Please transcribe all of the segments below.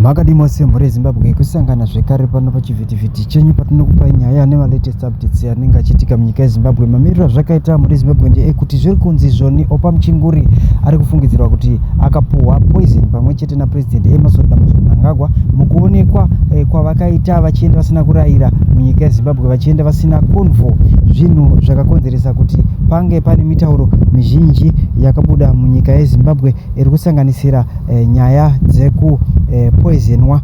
Makadi mose muri Zimbabwe kusangana zvekare pano pachivhitivhiti chenyu patinokupa nyaya nemalatest updates anenge achiitika munyika yeZimbabwe. Mamiriro zvakaita muri Zimbabwe ndeyekuti zviri kunzi zvoni Oppah muchinguri ari kufungidzirwa kuti akapuhwa poison pamwe chete naPresident Emerson Mnangagwa mukuonekwa kwavakaita vachienda vasina kurayira munyika yeZimbabwe vachienda vasina konvo, zvinhu zvakakonzeresa kuti pange pane mitauro mizhinji yakabuda munyika yeZimbabwe iri kusanganisira nyaya dzeku poisonwa.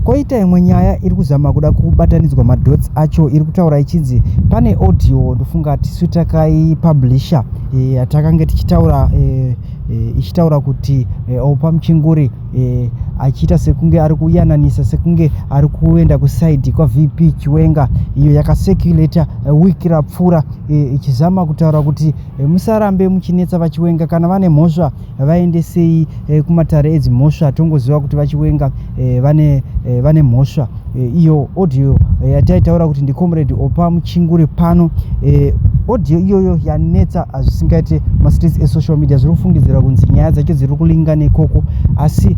Koita imwe nyaya iri kuzama kuda kubatanidzwa madots acho, iri kutaura ichinzi pane audio ndofunga tisu takaipublisha yatakange tichitaura ichitaura kuti Oppah muchinguri achiita sekunge ari kuyananisa sekunge ari kuenda kusaidi kwaVP Chiwenga, iyo yakaseculator wiki rapfuura ichizama kutaura kuti musarambe muchinetsa vachiwenga, kana vane mhosva vaendesei kumatare edzimhosva, tongoziva kuti vachiwenga vane mhosva. Iyo audio yataitaura kuti ndi comrade Oppah muchinguri pano. Audio iyoyo yanetsa zvisingaite mastreets esocial media, zviri kufungidzira kunzi nyaya dzacho dziri kulingana ikoko, asi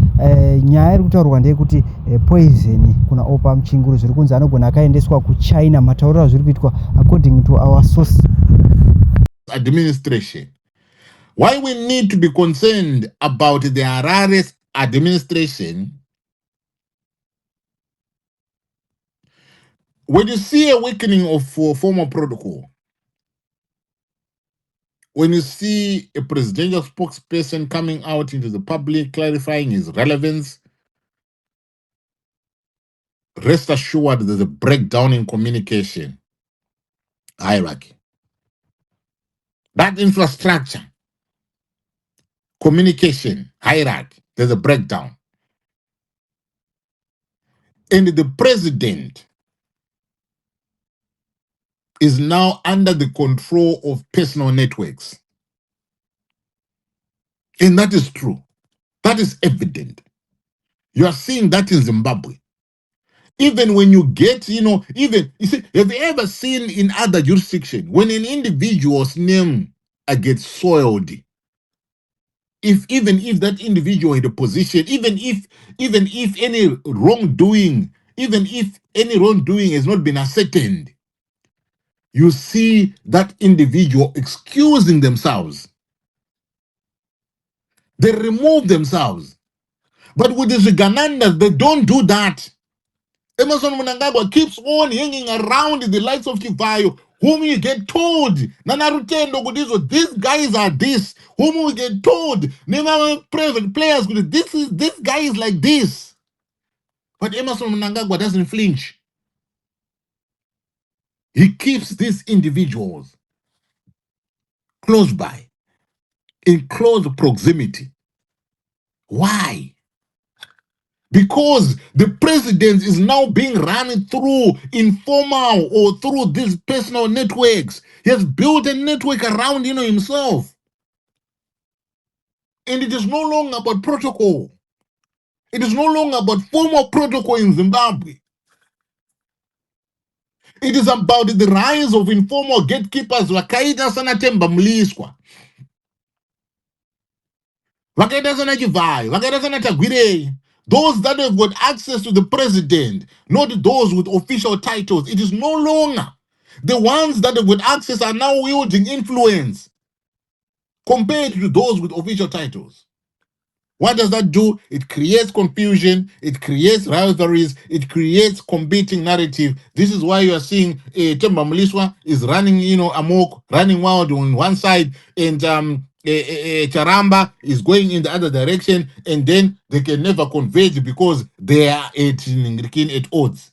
nyaya iri kutaurwa ndeyekuti poison kuna Oppah muchinguri zviri kunzi anogona akaendeswa kuChina. Matauriro zviri kuitwa according to our source. Administration. Why we need to be concerned about the Harare administration? When you see a weakening of formal protocol, when you see a presidential spokesperson coming out into the public clarifying his relevance, rest assured there's a breakdown in communication hierarchy. That infrastructure, communication hierarchy, there's a breakdown. And the president is now under the control of personal networks. And that is true. That is evident. You are seeing that in Zimbabwe. Even when you get, you see, have you ever seen in other jurisdictions, when an individual's name gets soiled, even if that individual in the position, even if any wrongdoing, has not been ascertained, you see that individual excusing themselves. They remove themselves. But with the Ganandas, they don't do that. Emerson Mnangagwa keeps on hanging around the likes of Chivayo, whom you get told, these guys are this, whom we get told, private players, this guy is like this. But Emerson Mnangagwa doesn't flinch. He keeps these individuals close by, in close proximity. Why? Because the president is now being run through informal or through these personal networks. He has built a network around himself. And it is no longer about protocol. It is no longer about formal protocol in Zimbabwe. It is about the rise of informal gatekeepers. Vakaita sana Temba Mliswa. Vakaita sana Chivayo. Vakaita sana Tagwirei. Those that have got access to the president, not those with official titles. It is no longer. The ones that have got access are now wielding influence compared to those with official titles. What does that do? It creates confusion, it creates rivalries, it creates competing narrative. This is why you are seeing Temba Mliswa is running, amok, running wild on one side, and Charamba is going in the other direction, and then they can never converge because they are at odds.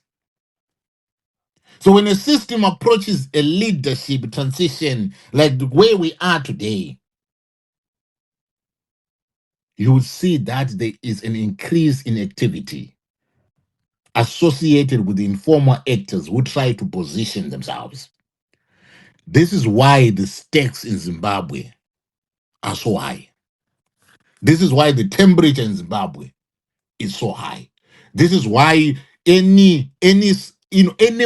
So when a system approaches a leadership transition like the way we are today, you will see that there is an increase in activity associated with the informal actors who try to position themselves. This is why the stakes in Zimbabwe are so high. This is why the temperature in Zimbabwe is so high. This is why any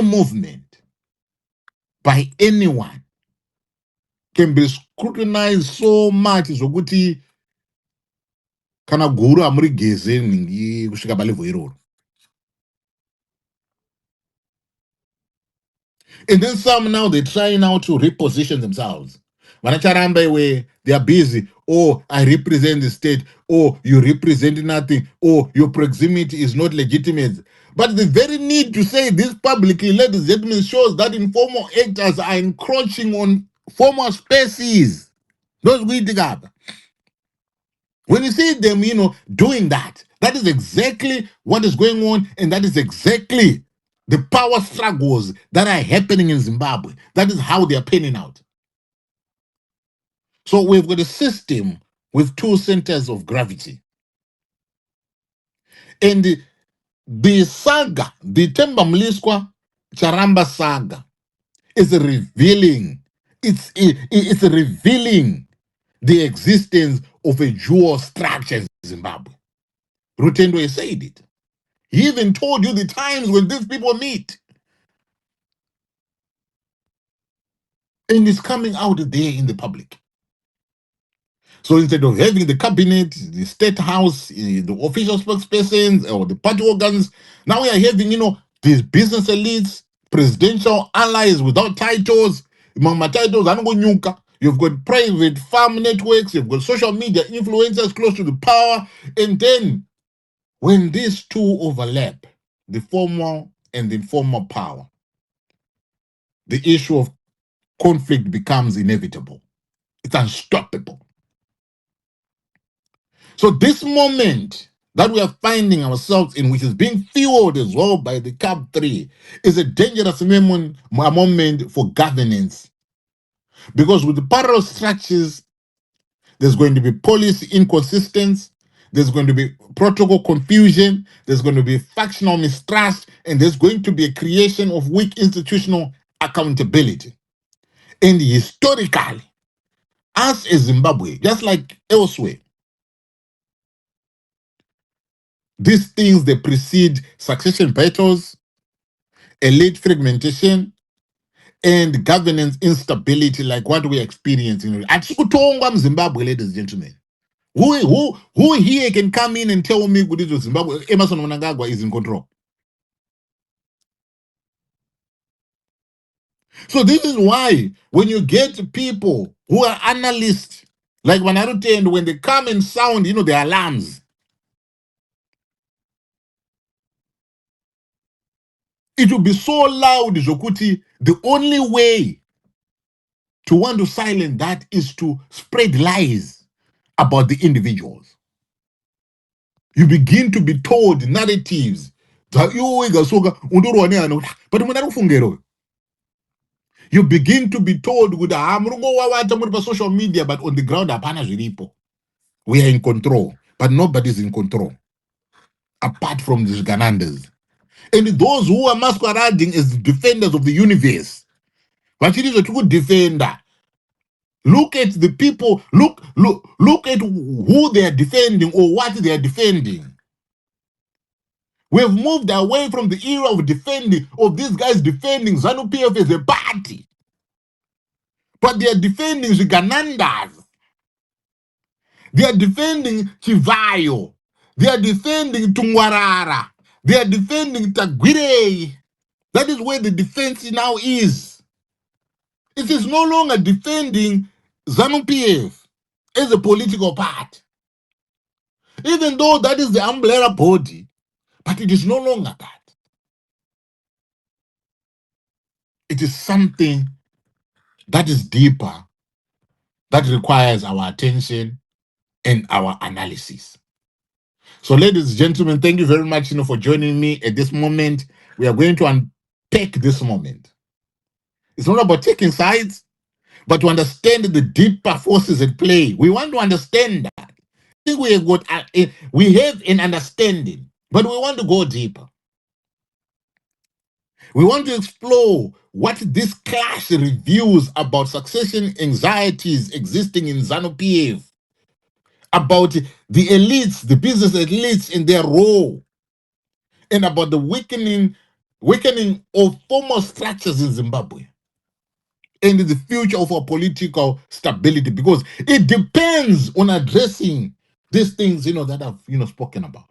movement by anyone can be scrutinized so much zokuti kana guru hamuri geze ningi kusvika palevho iroro. And then some now they try now to reposition themselves. Vanacharamba way they are busy. Oh, I represent the state. Oh, you represent nothing. Oh, your proximity is not legitimate. But the very need to say this publicly, ladies and gentlemen, shows that informal actors are encroaching on formal spaces. Those we dig up. When you see them, doing that, that is exactly what is going on, and that is exactly the power struggles that are happening in Zimbabwe. That is how they are panning out. So we've got a system with two centers of gravity. And the saga, the Temba Mliswa Charamba saga, is revealing, it's revealing the existence of a dual structure in Zimbabwe. Rutendo has said it. He even told you the times when these people meet. And it's coming out there in the public. So instead of having the cabinet, the state house, the official spokespersons, or the party organs, now we are having, these business elites, presidential allies without titles. Mama titles, you've got private farm networks, you've got social media influencers close to the power. And then when these two overlap, the formal and the informal power, the issue of conflict becomes inevitable. It's unstoppable. So this moment that we are finding ourselves in, which is being fueled as well by the CAP 3, is a dangerous moment for governance. Because with the parallel structures, there's going to be policy inconsistency, there's going to be protocol confusion, there's going to be factional mistrust, and there's going to be a creation of weak institutional accountability. And historically, us as Zimbabwe, just like elsewhere, these things, they precede succession battles, elite fragmentation, and governance instability like what we're experiencing. Atikutongwa Zimbabwe, ladies and gentlemen. Who here can come in and tell me good Zimbabwe, Emerson Mnangagwa is in control? So this is why when you get people who are analysts, like Manarute, and when they come and sound, the alarms, it will be so loud, Zokuti, the only way to want to silence that is to spread lies about the individuals. You begin to be told narratives that you begin to be told with social media, but on the ground, we are in control, but nobody's in control apart from these Gananders. And those who are masquerading as the defenders of the universe. But it is a true defender. Look at the people, look at who they are defending or what they are defending. We've moved away from the era of these guys defending ZANU-PF as a party. But they are defending the Ganandas. They are defending Chivayo. They are defending Tungwarara. They are defending Tagwirei. That is where the defense now is. It is no longer defending ZANU-PF as a political party. Even though that is the umbrella body, but it is no longer that. It is something that is deeper, that requires our attention and our analysis. So, ladies and gentlemen, thank you very much for joining me at this moment. We are going to unpack this moment. It's not about taking sides, but to understand the deeper forces at play. We want to understand that. I think we have an understanding, but we want to go deeper. We want to explore what this clash reveals about succession anxieties existing in ZANU-PF, about the elites, the business elites in their role, and about the weakening of formal structures in Zimbabwe and the future of our political stability, because it depends on addressing These things, that I've, spoken about.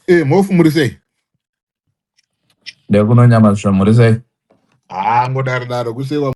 Mofu murise. Dia kuno nyaman muri say. Ngodar kusewa